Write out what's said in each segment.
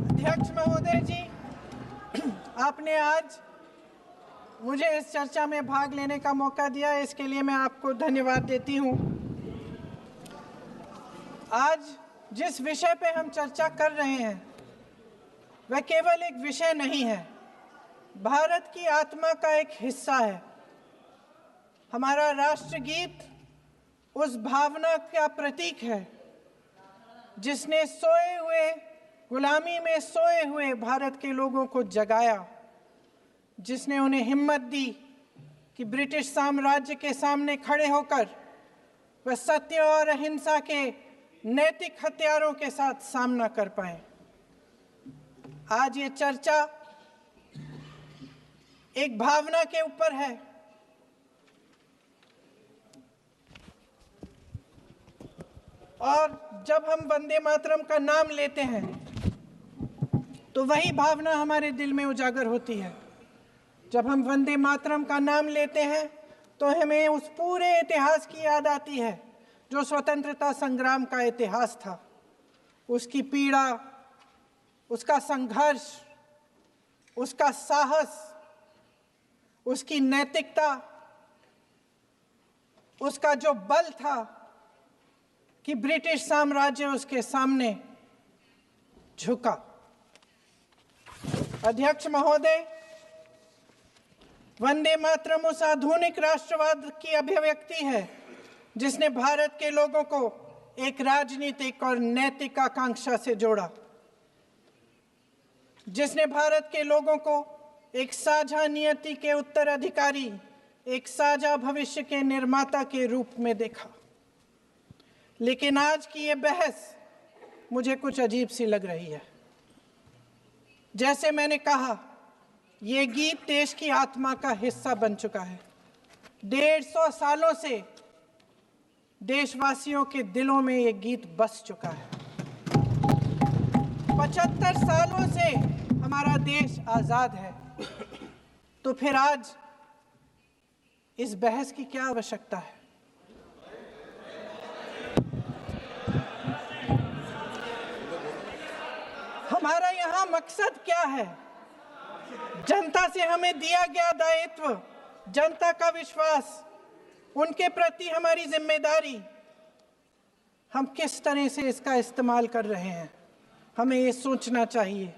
अध्यक्ष महोदय जी, आपने आज मुझे इस चर्चा में भाग लेने का मौका दिया, इसके लिए मैं आपको धन्यवाद देती हूँ। आज जिस विषय पे हम चर्चा कर रहे हैं वह केवल एक विषय नहीं है, भारत की आत्मा का एक हिस्सा है। हमारा राष्ट्रगीत उस भावना का प्रतीक है जिसने सोए हुए, गुलामी में सोए हुए भारत के लोगों को जगाया, जिसने उन्हें हिम्मत दी कि ब्रिटिश साम्राज्य के सामने खड़े होकर वह सत्य और अहिंसा के नैतिक हथियारों के साथ सामना कर पाए। आज ये चर्चा एक भावना के ऊपर है। और जब हम वंदे मातरम का नाम लेते हैं तो वही भावना हमारे दिल में उजागर होती है। जब हम वंदे मातरम का नाम लेते हैं तो हमें उस पूरे इतिहास की याद आती है जो स्वतंत्रता संग्राम का इतिहास था, उसकी पीड़ा, उसका संघर्ष, उसका साहस, उसकी नैतिकता, उसका जो बल था कि ब्रिटिश साम्राज्य उसके सामने झुका। अध्यक्ष महोदय, वंदे मातरम उस आधुनिक राष्ट्रवाद की अभिव्यक्ति है जिसने भारत के लोगों को एक राजनीतिक और नैतिक आकांक्षा से जोड़ा, जिसने भारत के लोगों को एक साझा नियति के उत्तराधिकारी, एक साझा भविष्य के निर्माता के रूप में देखा। लेकिन आज की ये बहस मुझे कुछ अजीब सी लग रही है। जैसे मैंने कहा, ये गीत देश की आत्मा का हिस्सा बन चुका है। 150 सालों से देशवासियों के दिलों में ये गीत बस चुका है। 75 सालों से हमारा देश आजाद है, तो फिर आज इस बहस की क्या आवश्यकता है? हमारा यहाँ मकसद क्या है? जनता से हमें दिया गया दायित्व, जनता का विश्वास, उनके प्रति हमारी जिम्मेदारी, हम किस तरह से इसका इस्तेमाल कर रहे हैं, हमें ये सोचना चाहिए।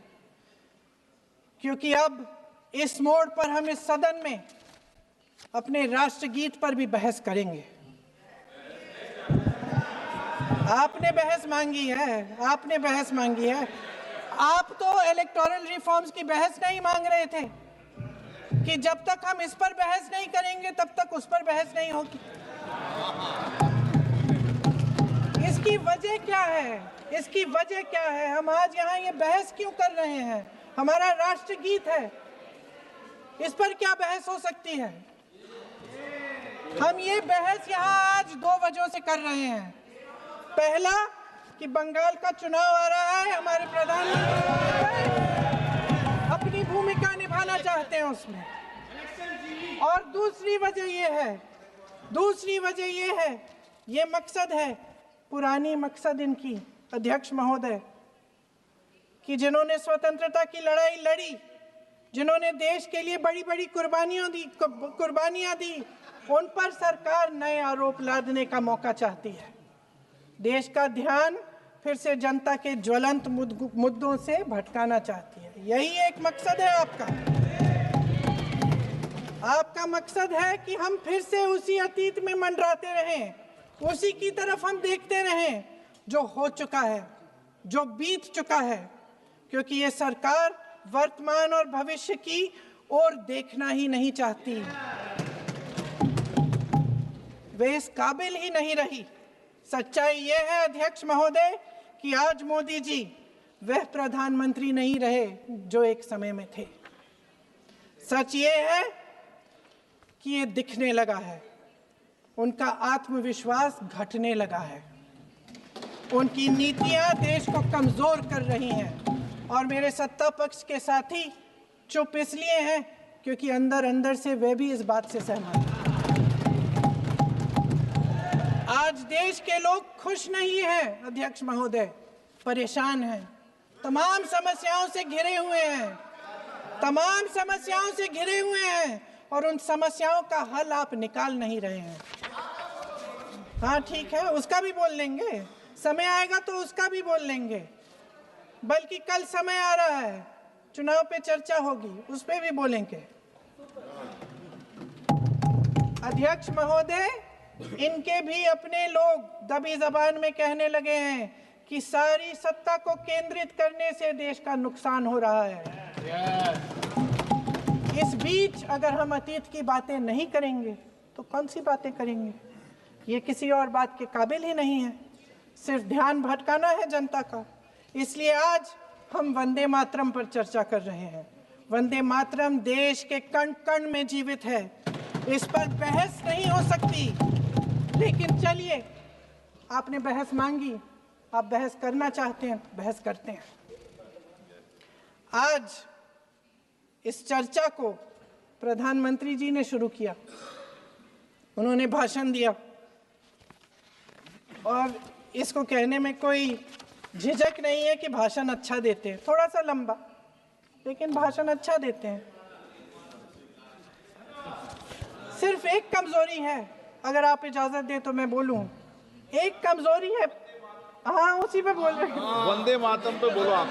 क्योंकि अब इस मोड़ पर हम इस सदन में अपने राष्ट्रगीत पर भी बहस करेंगे। आपने बहस मांगी है, आपने बहस मांगी है। आप तो इलेक्टोरल रिफॉर्म्स की बहस नहीं मांग रहे थे कि जब तक हम इस पर बहस नहीं करेंगे तब तक उस पर बहस नहीं होगी। इसकी वजह क्या है? इसकी वजह क्या है? हम आज यहाँ ये बहस क्यों कर रहे हैं? हमारा राष्ट्रगीत है, इस पर क्या बहस हो सकती है? हम ये बहस यहाँ आज 2 वजहों से कर रहे हैं। पहला कि बंगाल का चुनाव आ रहा है, हमारे प्रधानमंत्री अपनी भूमिका निभाना चाहते हैं उसमें। और दूसरी वजह ये है, ये मकसद है, पुरानी मकसद इनकी, अध्यक्ष महोदय, कि जिन्होंने स्वतंत्रता की लड़ाई लड़ी, जिन्होंने देश के लिए बड़ी बड़ी कुर्बानियां दी, उन पर सरकार नए आरोप लादने का मौका चाहती है। देश का ध्यान फिर से जनता के ज्वलंत मुद्दों से भटकाना चाहती है। यही एक मकसद है आपका। आपका मकसद है कि हम फिर से उसी अतीत में मंडराते रहें, उसी की तरफ हम देखते रहें जो हो चुका है, जो बीत चुका है, क्योंकि ये सरकार वर्तमान और भविष्य की ओर देखना ही नहीं चाहती। वे इस काबिल ही नहीं रही। सच्चाई ये है अध्यक्ष महोदय कि आज मोदी जी वह प्रधानमंत्री नहीं रहे जो एक समय में थे। सच ये है कि ये दिखने लगा है, उनका आत्मविश्वास घटने लगा है, उनकी नीतियां देश को कमजोर कर रही हैं। और मेरे सत्ता पक्ष के साथी चुप इसलिए हैं क्योंकि अंदर अंदर से वे भी इस बात से सहमत हैं। आज देश के लोग खुश नहीं हैं अध्यक्ष महोदय, परेशान हैं, तमाम समस्याओं से घिरे हुए हैं, तमाम समस्याओं से घिरे हुए हैं और उन समस्याओं का हल आप निकाल नहीं रहे हैं। हाँ ठीक है, उसका भी बोल लेंगे, समय आएगा तो उसका भी बोल लेंगे, बल्कि कल समय आ रहा है, चुनाव पे चर्चा होगी, उस पे भी बोलेंगे। अध्यक्ष महोदय, इनके भी अपने लोग दबी जबान में कहने लगे हैं कि सारी सत्ता को केंद्रित करने से देश का नुकसान हो रहा है। इस बीच अगर हम अतीत की बातें नहीं करेंगे तो कौन सी बातें करेंगे? ये किसी और बात के काबिल ही नहीं है, सिर्फ ध्यान भटकाना है जनता का। इसलिए आज हम वंदे मातरम पर चर्चा कर रहे हैं। वंदे मातरम देश के कण कण में जीवित है, इस पर बहस नहीं हो सकती। लेकिन चलिए, आपने बहस मांगी, आप बहस करना चाहते हैं, बहस करते हैं। आज इस चर्चा को प्रधानमंत्री जी ने शुरू किया, उन्होंने भाषण दिया और इसको कहने में कोई झिझक नहीं है कि भाषण अच्छा देते हैं, थोड़ा सा लंबा, लेकिन भाषण अच्छा देते हैं। सिर्फ एक कमजोरी है, अगर आप इजाजत दें तो मैं बोलूं, एक कमजोरी है। हाँ, उसी पे बोल रहे हैं, वंदे मातरम पे बोलो आप।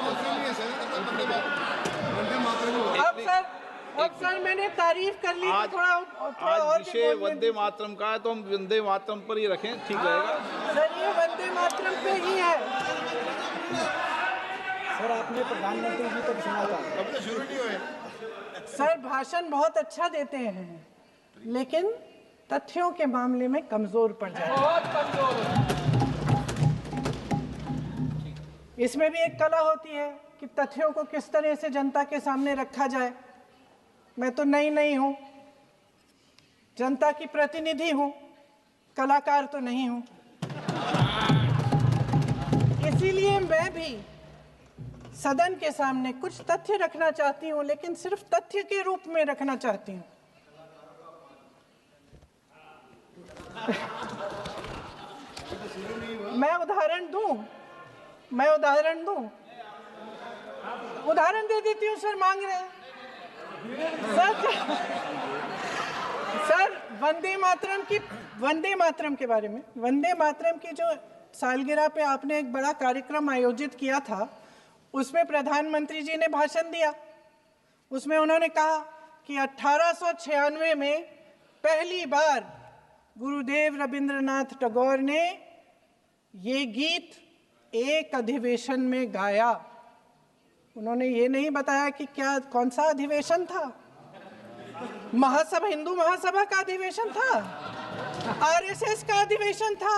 अब सर मैंने तारीफ कर ली, तो थोड़ा और विषय वंदे मातरम का है तो हम वंदे मातरम पर ही रखें, ठीक रहेगा। सर ये वंदे मातरम पे ही है। सर आपने प्रधानमंत्री जी तक सुना था, अब तो शुरू नहीं हुए। सर भाषण बहुत अच्छा देते हैं, लेकिन तथ्यों के मामले में कमजोर पड़ जाते हैं, बहुत कमजोर। इसमें भी एक कला होती है कि तथ्यों को किस तरह से जनता के सामने रखा जाए। मैं तो नहीं हूं, जनता की प्रतिनिधि हूं, कलाकार तो नहीं हूं। इसीलिए मैं भी सदन के सामने कुछ तथ्य रखना चाहती हूं, लेकिन सिर्फ तथ्य के रूप में रखना चाहती हूं। मैं उदाहरण दूं, उदाहरण दे देती हूँ। सर मांग रहे हैं सर वंदे मातरम के बारे में, वंदे मातरम की जो सालगिरह पे आपने एक बड़ा कार्यक्रम आयोजित किया था, उसमें प्रधानमंत्री जी ने भाषण दिया। उसमें उन्होंने कहा कि 1896 में पहली बार गुरुदेव रविंद्रनाथ टैगोर ने ये गीत एक अधिवेशन में गाया। उन्होंने ये नहीं बताया कि कौन सा अधिवेशन था, महासभा, हिंदू महासभा का अधिवेशन था, आरएसएस का अधिवेशन था।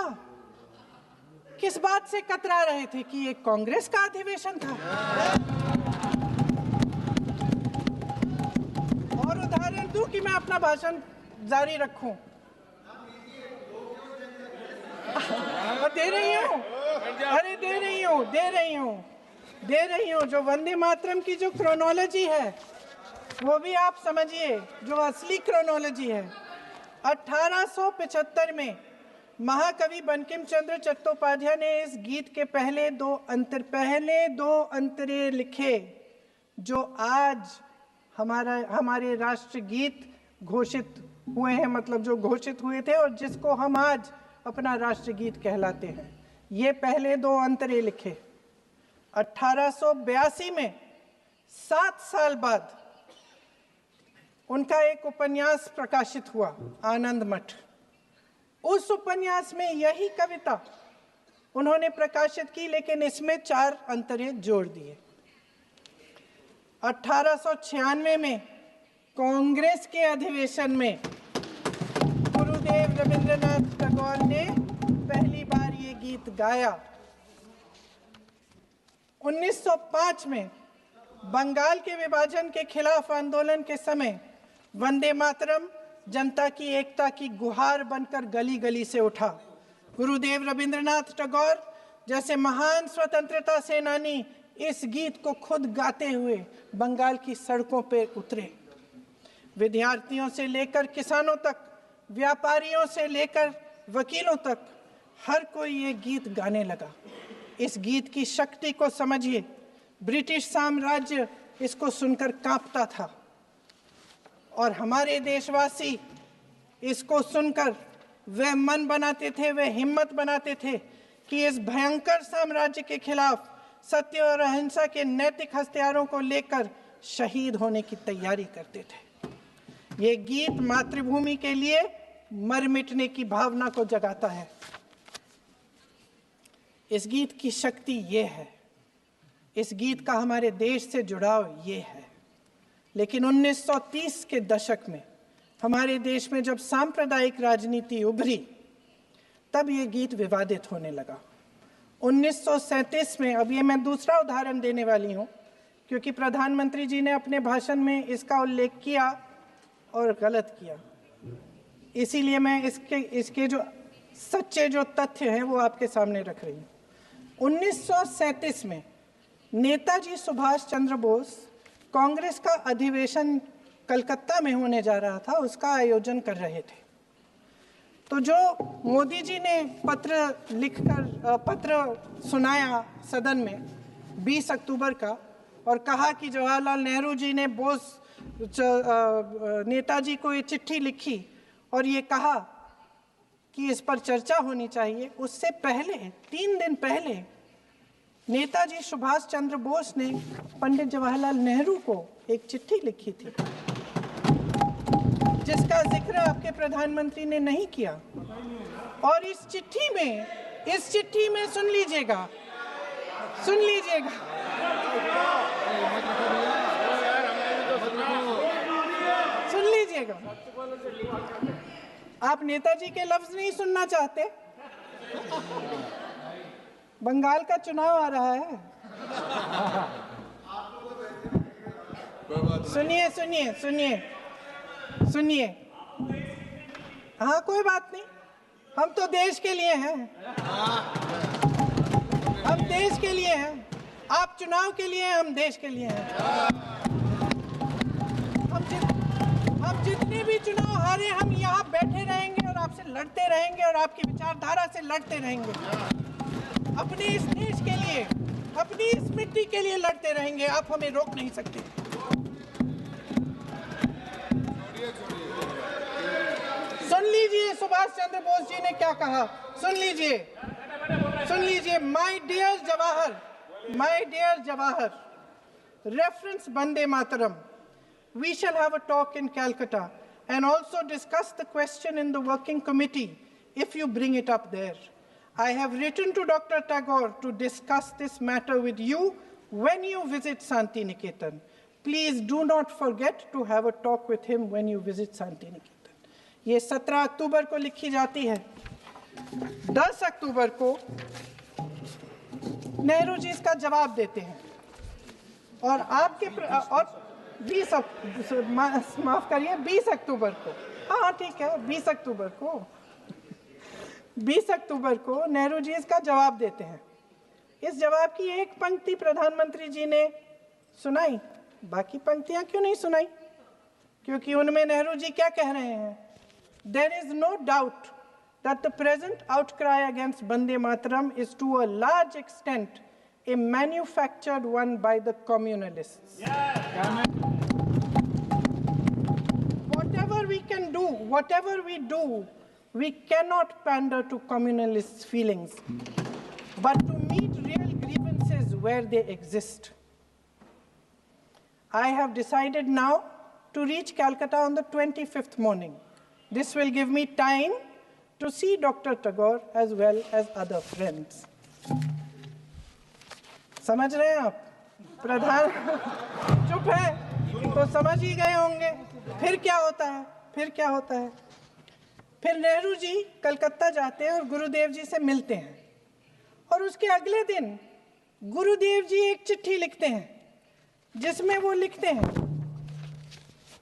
किस बात से कतरा रहे थे कि ये कांग्रेस का अधिवेशन था? और उदाहरण दूं कि मैं अपना भाषण जारी रखूं? दे रही हूं। जो वंदे मातरम की जो क्रोनोलॉजी है वो भी आप समझिए, जो असली क्रोनोलॉजी है। 1875 में महाकवि बंकिम चंद्र चट्टोपाध्याय ने इस गीत के पहले दो अंतरे लिखे, जो आज हमारे राष्ट्रगीत घोषित हुए हैं, मतलब जो घोषित हुए थे और जिसको हम आज अपना राष्ट्रगीत कहलाते हैं। ये पहले दो अंतरे लिखे। 1882 में 7 साल बाद उनका एक उपन्यास प्रकाशित हुआ, आनंद मठ। उस उपन्यास में यही कविता उन्होंने प्रकाशित की, लेकिन इसमें 4 अंतरे जोड़ दिए। 1896 में कांग्रेस के अधिवेशन में गुरुदेव रविंद्रनाथ टैगोर ने पहली बार ये गीत गाया। 1905 में बंगाल के विभाजन के खिलाफ आंदोलन के समय वंदे मातरम जनता की एकता की गुहार बनकर गली गली से उठा। गुरुदेव रविंद्रनाथ टैगोर जैसे महान स्वतंत्रता सेनानी इस गीत को खुद गाते हुए बंगाल की सड़कों पर उतरे। विद्यार्थियों से लेकर किसानों तक, व्यापारियों से लेकर वकीलों तक, हर कोई ये गीत गाने लगा। इस गीत की शक्ति को समझिए। ब्रिटिश साम्राज्य इसको सुनकर कांपता था और हमारे देशवासी इसको सुनकर वे मन बनाते थे, वे हिम्मत बनाते थे कि इस भयंकर साम्राज्य के खिलाफ सत्य और अहिंसा के नैतिक हथियारों को लेकर शहीद होने की तैयारी करते थे। ये गीत मातृभूमि के लिए मर मिटने की भावना को जगाता है। इस गीत की शक्ति ये है, इस गीत का हमारे देश से जुड़ाव ये है। लेकिन 1930 के दशक में हमारे देश में जब सांप्रदायिक राजनीति उभरी, तब ये गीत विवादित होने लगा। 1937 में, अब ये मैं दूसरा उदाहरण देने वाली हूँ क्योंकि प्रधानमंत्री जी ने अपने भाषण में इसका उल्लेख किया और गलत किया, इसीलिए मैं इसके जो सच्चे जो तथ्य हैं वो आपके सामने रख रही हूँ। 1937 में नेताजी सुभाष चंद्र बोस कांग्रेस का अधिवेशन कलकत्ता में होने जा रहा था, उसका आयोजन कर रहे थे। तो जो मोदी जी ने पत्र सुनाया सदन में 20 अक्टूबर का और कहा कि जवाहरलाल नेहरू जी ने नेताजी को ये चिट्ठी लिखी और ये कहा कि इस पर चर्चा होनी चाहिए, उससे पहले 3 दिन पहले नेताजी सुभाष चंद्र बोस ने पंडित जवाहरलाल नेहरू को एक चिट्ठी लिखी थी जिसका जिक्र आपके प्रधानमंत्री ने नहीं किया। और इस चिट्ठी में सुन लीजिएगा, आप नेताजी के लफ्ज नहीं सुनना चाहते? बंगाल का चुनाव आ रहा है। सुनिए। हाँ, कोई बात नहीं, हम तो देश के लिए हैं, हम देश के लिए हैं। आप चुनाव के लिए, हम देश के लिए हैं। हम जितने भी चुनाव हारे, हम यहाँ बैठे रहेंगे और आपसे लड़ते रहेंगे और आपकी विचारधारा से लड़ते रहेंगे। अपने इस देश के लिए, अपनी इस मिट्टी के लिए लड़ते रहेंगे। आप हमें रोक नहीं सकते। सुन लीजिए सुभाष चंद्र बोस जी ने क्या कहा, सुन लीजिए। My dear Jawahar, reference Vande Mataram. We shall have a talk in Calcutta and also discuss the question in the working committee if you bring it up there. I have written to Dr. Tagore to discuss this matter with you when you visit Santi Niketan. Please do not forget to have a talk with him when you visit Santi Niketan. ये 17 अक्टूबर को लिखी जाती है। 10 अक्टूबर को नेहरू जी इसका जवाब देते हैं और और 20 अक्टूबर को, हाँ ठीक है, 20 अक्टूबर को नेहरू जी इसका जवाब देते हैं। इस जवाब की एक पंक्ति प्रधानमंत्री जी ने सुनाई, बाकी पंक्तियां क्यों नहीं सुनाई? क्योंकि उनमें नेहरू जी क्या कह रहे हैं? There is no doubt that the present outcry against Vande Mataram is to a large extent a manufactured one by the communalists. Whatever we do, we cannot pander to communalists' feelings, but to meet real grievances where they exist. I have decided now to reach Calcutta on the 25th morning. This will give me time to see Dr. Tagore as well as other friends. समझ रहे हैं आप? प्रधान चुप है तो समझ ही गए होंगे। फिर क्या होता है? फिर नेहरू जी कलकत्ता जाते हैं और गुरुदेव जी से मिलते हैं और उसके अगले दिन गुरुदेव जी एक चिट्ठी लिखते हैं जिसमें वो लिखते हैं,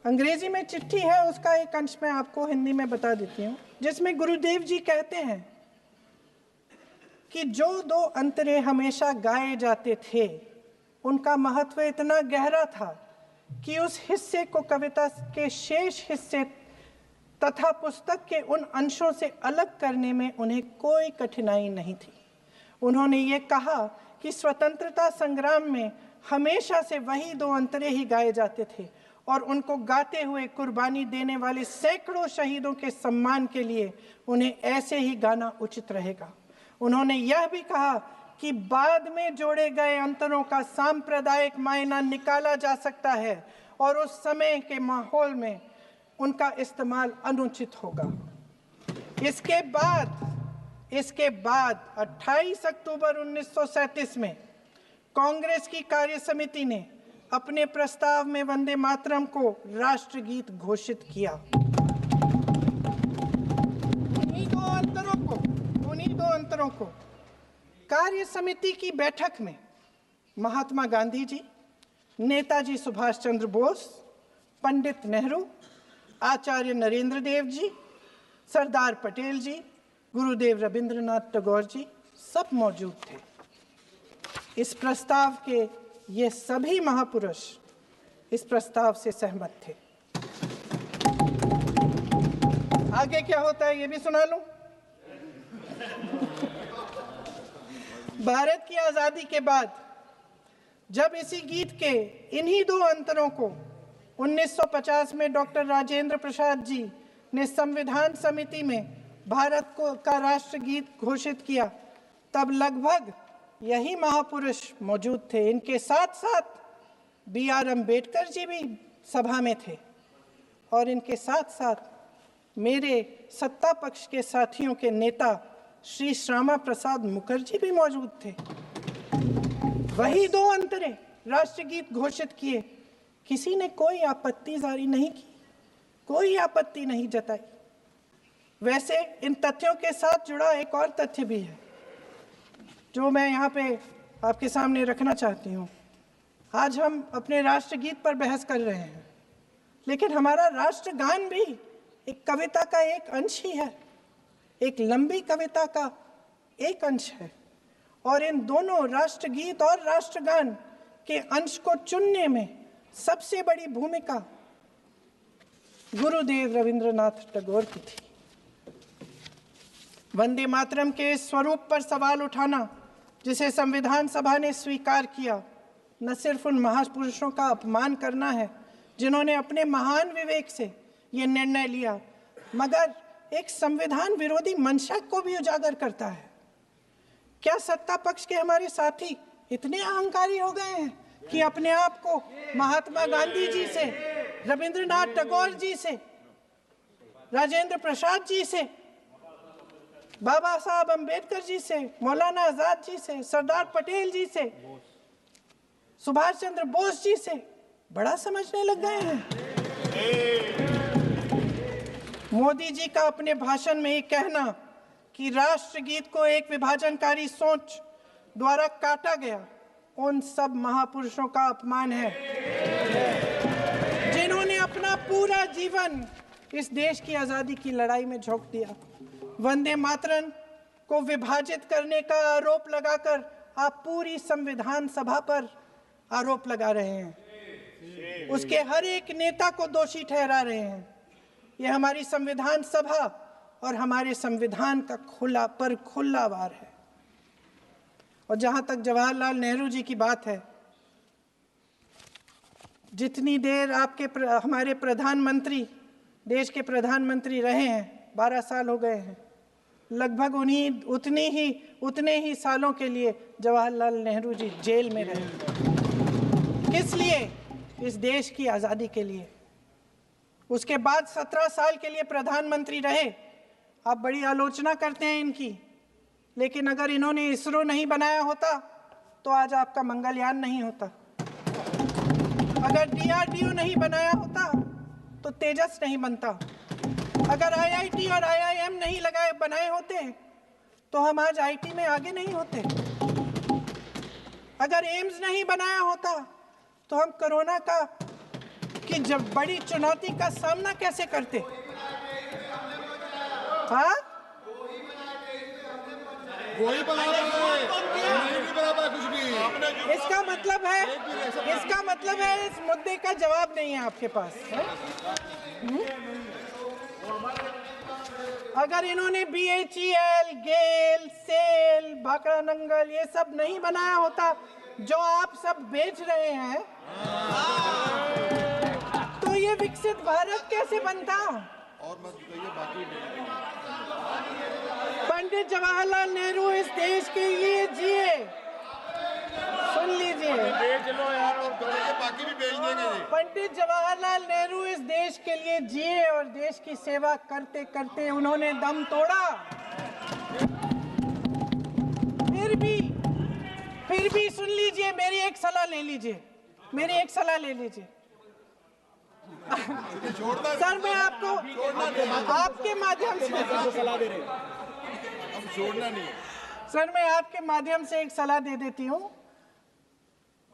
अंग्रेजी में चिट्ठी है, उसका एक अंश मैं आपको हिंदी में बता देती हूँ, जिसमें गुरुदेव जी कहते हैं कि जो 2 अंतरे हमेशा गाए जाते थे उनका महत्व इतना गहरा था कि उस हिस्से को कविता के शेष हिस्से तथा पुस्तक के उन अंशों से अलग करने में उन्हें कोई कठिनाई नहीं थी। उन्होंने ये कहा कि स्वतंत्रता संग्राम में हमेशा से वही दो अंतरे ही गाए जाते थे और उनको गाते हुए कुर्बानी देने वाले सैकड़ों शहीदों के सम्मान के लिए उन्हें ऐसे ही गाना उचित रहेगा। उन्होंने यह भी कहा कि बाद में जोड़े गए अंतरों का सांप्रदायिक मायना निकाला जा सकता है और उस समय के माहौल में उनका इस्तेमाल अनुचित होगा। इसके बाद 28 अक्टूबर 1937 में कांग्रेस की कार्य समिति ने अपने प्रस्ताव में वंदे मातरम को राष्ट्रगीत घोषित किया। उन्हीं दो अंतरों को कार्य समिति की बैठक में महात्मा गांधी जी, नेताजी सुभाष चंद्र बोस, पंडित नेहरू, आचार्य नरेंद्र देव जी, सरदार पटेल जी, गुरुदेव रविंद्रनाथ टैगोर जी सब मौजूद थे। इस प्रस्ताव के ये सभी महापुरुष इस प्रस्ताव से सहमत थे। आगे क्या होता है ये भी सुना लूं। भारत की आजादी के बाद जब इसी गीत के इन्हीं दो अंतरों को 1950 में डॉक्टर राजेंद्र प्रसाद जी ने संविधान समिति में भारत का राष्ट्रगीत घोषित किया, तब लगभग यही महापुरुष मौजूद थे। इनके साथ साथ B.R. अम्बेडकर जी भी सभा में थे और इनके साथ साथ मेरे सत्ता पक्ष के साथियों के नेता श्री श्यामा प्रसाद मुखर्जी भी मौजूद थे। वही दो अंतरे राष्ट्रगीत घोषित किए। किसी ने कोई आपत्ति जारी नहीं की, कोई आपत्ति नहीं जताई। वैसे इन तथ्यों के साथ जुड़ा एक और तथ्य भी है जो मैं यहाँ पे आपके सामने रखना चाहती हूँ। आज हम अपने राष्ट्रगीत पर बहस कर रहे हैं, लेकिन हमारा राष्ट्रगान भी एक कविता का एक अंश ही है, एक लंबी कविता का एक अंश है। और इन दोनों राष्ट्रगीत और राष्ट्रगान के अंश को चुनने में सबसे बड़ी भूमिका गुरुदेव रविंद्रनाथ टैगोर की थी। वंदे मातरम के स्वरूप पर सवाल उठाना, जिसे संविधान सभा ने स्वीकार किया, न सिर्फ उन महापुरुषों का अपमान करना है जिन्होंने अपने महान विवेक से ये निर्णय लिया, मगर एक संविधान विरोधी मंशा को भी उजागर करता है। क्या सत्ता पक्ष के हमारे साथी इतने अहंकारी हो गए हैं कि अपने आप को महात्मा गांधी जी से, रविंद्रनाथ टैगोर जी से, राजेंद्र प्रसाद जी से, बाबा साहब अम्बेडकर जी से, मौलाना आजाद जी से, सरदार पटेल जी से, सुभाष चंद्र बोस जी से बड़ा समझने लग गए हैं? मोदी जी का अपने भाषण में ये कहना कि राष्ट्रगीत को एक विभाजनकारी सोच द्वारा काटा गया, उन सब महापुरुषों का अपमान है जिन्होंने अपना पूरा जीवन इस देश की आजादी की लड़ाई में झोंक दिया। वंदे मातरम को विभाजित करने का आरोप लगाकर आप पूरी संविधान सभा पर आरोप लगा रहे हैं, उसके हर एक नेता को दोषी ठहरा रहे हैं। यह हमारी संविधान सभा और हमारे संविधान का खुला वार है। और जहां तक जवाहरलाल नेहरू जी की बात है, जितनी देर हमारे प्रधानमंत्री देश के प्रधानमंत्री रहे हैं, 12 साल हो गए हैं, लगभग उतने ही सालों के लिए जवाहरलाल नेहरू जी जेल में रहे। किस लिए? इस देश की आज़ादी के लिए। उसके बाद 17 साल के लिए प्रधानमंत्री रहे। आप बड़ी आलोचना करते हैं इनकी, लेकिन अगर इन्होंने इसरो नहीं बनाया होता तो आज आपका मंगलयान नहीं होता। अगर DRDO नहीं बनाया होता तो तेजस नहीं बनता। अगर IIT और IIM नहीं बनाए होते तो हम आज IT में आगे नहीं होते। अगर एम्स नहीं बनाया होता तो हम कोरोना की जब बड़ी चुनौती का सामना कैसे करते? हाँ, वही बना कुछ भी। इसका मतलब है इस मुद्दे का जवाब नहीं है आपके पास। अगर इन्होंने BHEL, गेल, सेल, भाखड़ा नंगल ये सब नहीं बनाया होता जो आप सब बेच रहे हैं, तो ये विकसित भारत कैसे बनता? और मत कहिए बाकी। पंडित जवाहरलाल नेहरू इस देश के लिए जिए, सुन लीजिए, बेच लो यार, और बाकी भी बेच देंगे जी। पंडित जवाहरलाल नेहरू इस देश के लिए जिए और देश की सेवा करते करते उन्होंने दम तोड़ा। फिर भी सुन लीजिए, मेरी एक सलाह ले लीजिए, मेरी एक सलाह ले लीजिए। सर मैं आपको आपके माध्यम से सलाह दे रहे हैं, हम छोड़ना नहीं। सर मैं आपके माध्यम से एक सलाह दे देती हूँ।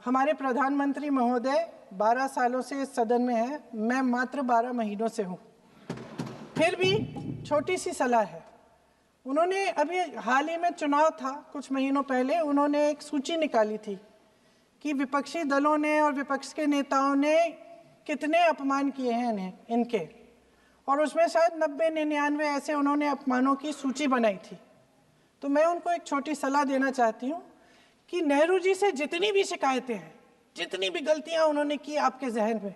हमारे प्रधानमंत्री महोदय 12 सालों से इस सदन में हैं, मैं मात्र 12 महीनों से हूँ। फिर भी छोटी सी सलाह है। उन्होंने अभी हाल ही में चुनाव था, कुछ महीनों पहले उन्होंने एक सूची निकाली थी कि विपक्षी दलों ने और विपक्ष के नेताओं ने कितने अपमान किए हैं इनके, और उसमें शायद 90-99 ऐसे उन्होंने अपमानों की सूची बनाई थी। तो मैं उनको एक छोटी सलाह देना चाहती हूँ कि नेहरू जी से जितनी भी शिकायतें हैं, जितनी भी गलतियाँ उन्होंने की आपके जहन में,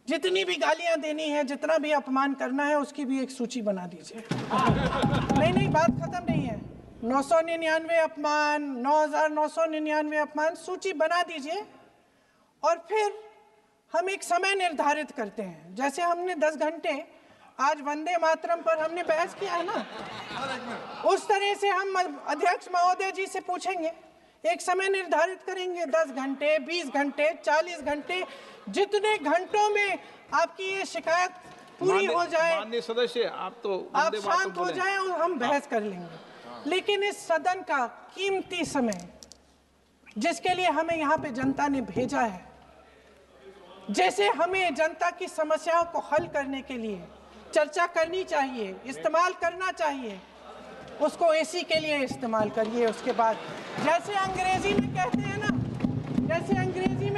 जितनी भी गालियाँ देनी है, जितना भी अपमान करना है, उसकी भी एक सूची बना दीजिए। नहीं, बात खत्म नहीं है। 999 अपमान, 9,999 अपमान, सूची बना दीजिए और फिर हम एक समय निर्धारित करते हैं। जैसे हमने 10 घंटे आज वंदे मातरम पर हमने बहस किया है ना, उस तरह से हम अध्यक्ष महोदय जी से पूछेंगे, एक समय निर्धारित करेंगे, 10 घंटे, 20 घंटे, 40 घंटे, जितने घंटों में आपकी ये शिकायत पूरी हो जाए, माननीय सदस्य आप तो आप शांत हो जाएं और हम बहस कर लेंगे। लेकिन इस सदन का कीमती समय, जिसके लिए हमें यहाँ पे जनता ने भेजा है, जैसे हमें जनता की समस्याओं को हल करने के लिए चर्चा करनी चाहिए, इस्तेमाल करना चाहिए, उसको AC के लिए इस्तेमाल करिए। उसके बाद जैसे अंग्रेजी में कहते हैं ना, जैसे अंग्रेजी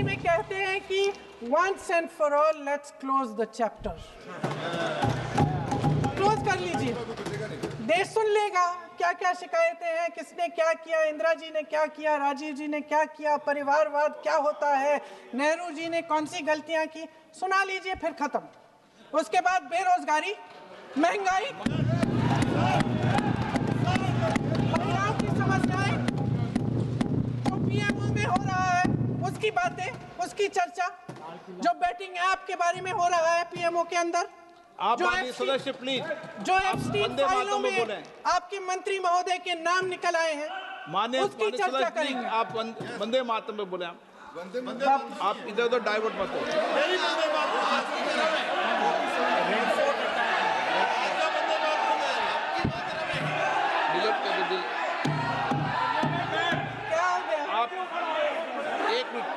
में कहते हैं कि once and for all let's close the chapter, close कर लीजिए। देश सुन लेगा क्या क्या शिकायतें हैं, किसने क्या किया, इंदिरा जी ने क्या किया, राजीव जी ने क्या किया, परिवारवाद क्या होता है, नेहरू जी ने कौन सी गलतियां की, सुना लीजिए, फिर खत्म। उसके बाद बेरोजगारी, महंगाई, महिलाओं की समस्याएं, जो PMO में हो रहा है उसकी बातें, उसकी चर्चा, जो बेटिंग ऐप के बारे में हो रहा है PMO के अंदर, आप माननीय सदस्य प्लीज, जो एप्स्टीन फाइलों में बोलें। आपके मंत्री महोदय के नाम निकल आए हैं, माननीय उसकी चर्चा करेंगे। आप वंदे मातरम में बोले, आप इधर उधर डाइवर्ट मत हो। क्या हो गया? आप 1 मिनट,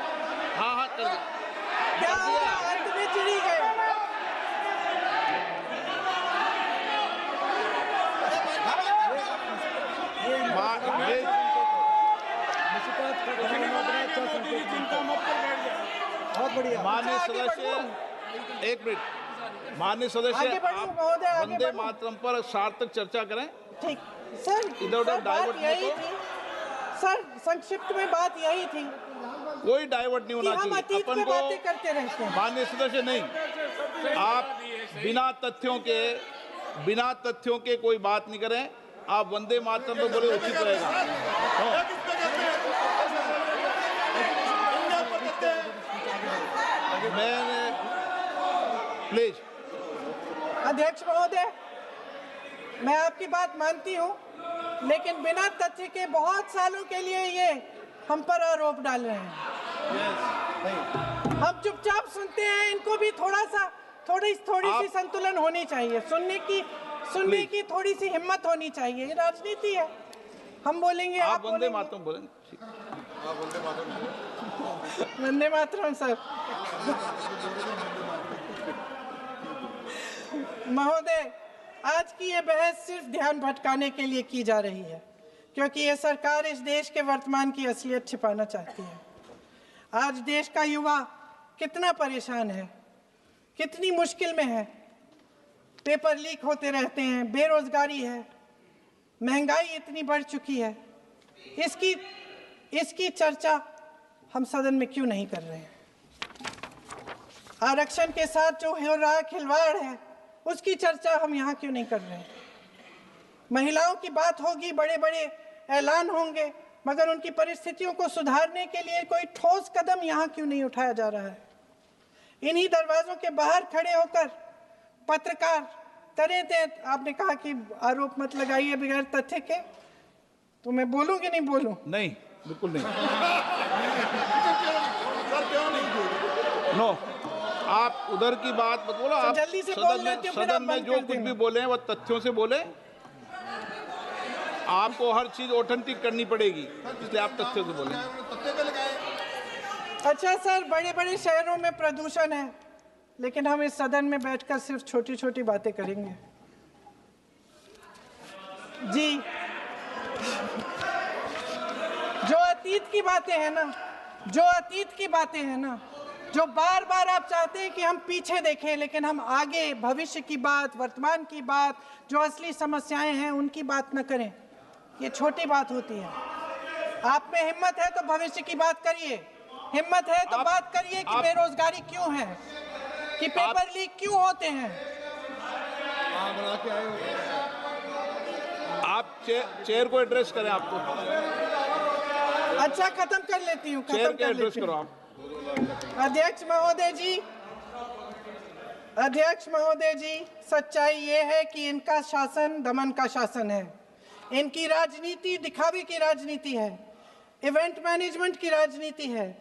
हाँ कर दो। क्या हो गया? अंत में चिड़ी गए। बहुत बढ़िया। माननीय आगे सदस्य, 1 मिनट, माननीय सदस्य, आगे बढ़ो आप महोदय, आगे वंदे बढ़ो। मातरम पर सार्थक चर्चा करें। ठीक सर, इधर उधर सर, बात डाइवर्ट मत यही हो। थी सर, संक्षिप्त में बात यही थी कोई डाइवर्ट नहीं कि होना हम चाहिए अतीत अपन में को। बातें करते रहते हैं। माननीय सदस्य नहीं, आप बिना तथ्यों के कोई बात नहीं करें। आप वंदे मातरम पे बोले उचित रहेगा। मैंने प्लीज। अध्यक्ष महोदय, मैं आपकी बात मानती हूँ, लेकिन बिना तथ्य के बहुत सालों के लिए ये हम पर आरोप डाल रहे हैं। हम चुपचाप सुनते हैं, इनको भी थोड़ी सी संतुलन होनी चाहिए, सुनने की थोड़ी सी हिम्मत होनी चाहिए। ये राजनीति है, हम बोलेंगे, आप वंदे बोलेंगे। मातरम बोलें। वंदे मातरम सर। महोदय, आज की ये बहस सिर्फ ध्यान भटकाने के लिए की जा रही है, क्योंकि ये सरकार इस देश के वर्तमान की असलियत छिपाना चाहती है। आज देश का युवा कितना परेशान है, कितनी मुश्किल में है, पेपर लीक होते रहते हैं, बेरोजगारी है, महंगाई इतनी बढ़ चुकी है, इसकी चर्चा हम सदन में क्यों नहीं कर रहे हैं? आरक्षण के साथ जो हो रहा खिलवाड़ है उसकी चर्चा हम यहाँ क्यों नहीं कर रहे हैं? महिलाओं की बात होगी, बड़े बड़े ऐलान होंगे, मगर उनकी परिस्थितियों को सुधारने के लिए कोई ठोस कदम यहाँ क्यों नहीं उठाया जा रहा है? इन्हीं दरवाजों के बाहर खड़े होकर पत्रकार करें थे। आपने कहा कि आरोप मत लगाइए बगैर तथ्य के, तो मैं बोलूं कि नहीं बोलूं? नहीं, बिल्कुल नहीं। नो, आप उधर की बात मत बोलो। आप जल्दी से बोल लेते हो, फिर आप सदन में बंद जो कर कुछ देना। भी बोले हैं वो तथ्यों से बोले। आपको हर चीज ऑथेंटिक करनी पड़ेगी, इसलिए आप तथ्यों से बोले। तत्ते पे लगाए। अच्छा सर, बड़े बड़े शहरों में प्रदूषण है, लेकिन हम इस सदन में बैठकर सिर्फ छोटी छोटी बातें करेंगे। जी, जो अतीत की बातें हैं ना, जो बार बार आप चाहते हैं कि हम पीछे देखें, लेकिन हम आगे भविष्य की बात, वर्तमान की बात, जो असली समस्याएं हैं उनकी बात न करें, ये छोटी बात होती है। आप में हिम्मत है तो भविष्य की बात करिए, हिम्मत है तो बात करिए कि बेरोजगारी क्यों है, कि पेपर लीक क्यों होते हैं। आप चेयर को एड्रेस करें। आपको अच्छा, खत्म कर लेती हूँ, चेयर के एड्रेस करो आप। अध्यक्ष महोदय जी, सच्चाई ये है कि इनका शासन दमन का शासन है। इनकी राजनीति दिखावे की राजनीति है, इवेंट मैनेजमेंट की राजनीति है,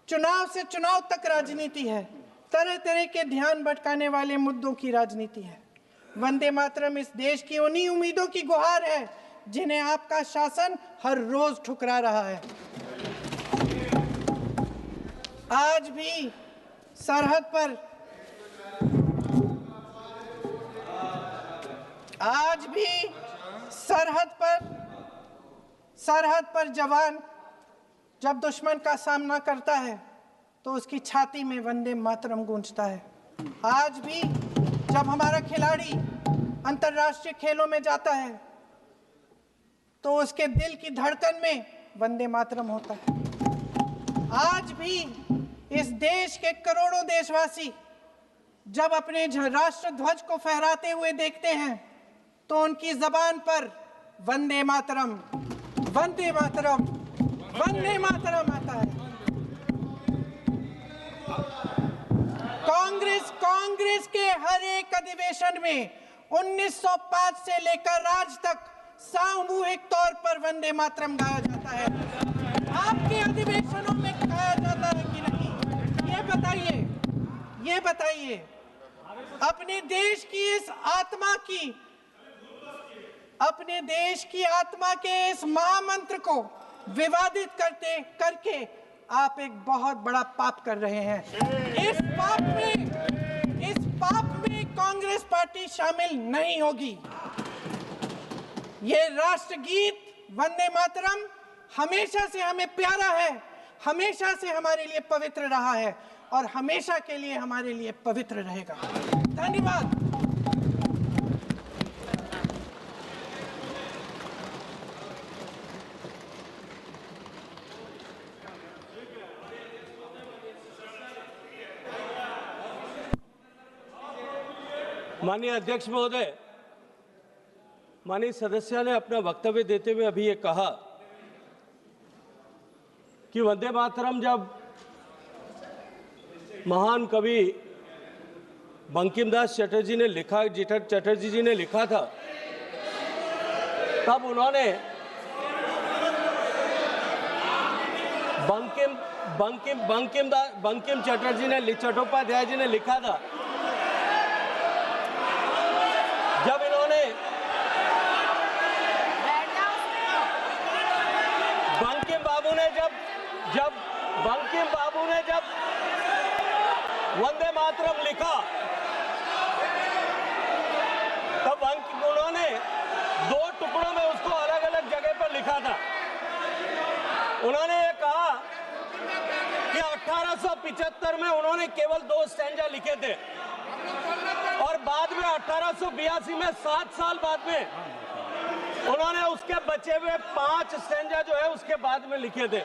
चुनाव से चुनाव तक राजनीति है, तरह तरह के ध्यान भटकाने वाले मुद्दों की राजनीति है। वंदे मातरम इस देश की उन्हीं उम्मीदों की गुहार है जिन्हें आपका शासन हर रोज ठुकरा रहा है। आज भी सरहद पर जवान जब दुश्मन का सामना करता है तो उसकी छाती में वंदे मातरम गूंजता है। आज भी जब हमारा खिलाड़ी अंतर्राष्ट्रीय खेलों में जाता है तो उसके दिल की धड़कन में वंदे मातरम होता है। आज भी इस देश के करोड़ों देशवासी जब अपने राष्ट्र ध्वज को फहराते हुए देखते हैं तो उनकी जबान पर वंदे मातरम, वंदे मातरम, वंदे मातरम आता है। कांग्रेस के हर एक अधिवेशन में 1905 से लेकर आज तक सामूहिक तौर पर वंदे मातरम गाया जाता है। आपके अधिवेशनों में गाया जाता है कि नहीं, ये बताइए। अपने देश की आत्मा के इस महामंत्र को विवादित करके आप एक बहुत बड़ा पाप कर रहे हैं। इस पाप में कांग्रेस पार्टी शामिल नहीं होगी। ये राष्ट्रगीत वंदे मातरम हमेशा से हमें प्यारा है, हमेशा से हमारे लिए पवित्र रहा है और हमेशा के लिए हमारे लिए पवित्र रहेगा। धन्यवाद। माननीय अध्यक्ष महोदय, माननीय सदस्य ने अपना वक्तव्य देते हुए अभी ये कहा कि वंदे मातरम जब महान कवि बंकिम दास चटर्जी जी ने लिखा था, तब उन्होंने बंकिम चट्टोपाध्याय जी ने लिखा था। जब इन्होंने बंकिम बाबू ने जब वंदे मातरम लिखा, तब उन्होंने 2 टुकड़ों में उसको अलग अलग जगह पर लिखा था। उन्होंने ये कहा कि 1875 में उन्होंने केवल 2 स्टैंजा लिखे थे और बाद में 1882 में 7 साल बाद में उन्होंने उसके बचे हुए 5 स्टैंजा जो है उसके बाद में लिखे थे।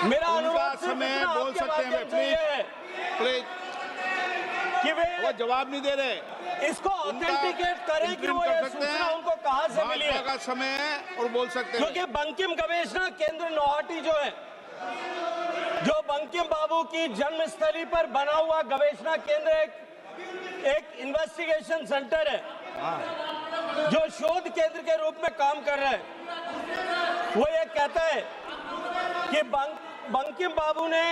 मेरा अनुरोध सिर्फ समय इतना बोल आपके सकते हैं माध्यम से ये है प्लीज। कि वे वो जवाब नहीं दे रहे, इसको ऑथेंटिकेट करें कि वो ये सूचना उनको कहां से मिली है। भाजपा का समय है और बोल सकते हैं। क्योंकि बंकिम गवेषणा केंद्र नौहाटी जो है, जो बंकिम बाबू की जन्मस्थली पर बना हुआ गवेषणा केंद्र एक इन्वेस्टिगेशन सेंटर है जो शोध केंद्र के रूप में काम कर रहा है। वो ये कहता है कि बंकिम बाबू ने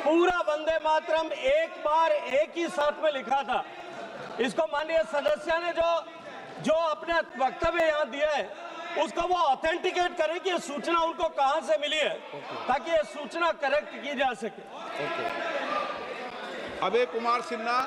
पूरा वंदे मातरम एक बार एक ही साथ में लिखा था। इसको माननीय सदस्य ने जो अपने वक्तव्य यहाँ दिया है उसको वो ऑथेंटिकेट करें कि ये सूचना उनको कहां से मिली है, ताकि ये सूचना करेक्ट की जा सके। अभय कुमार सिन्हा।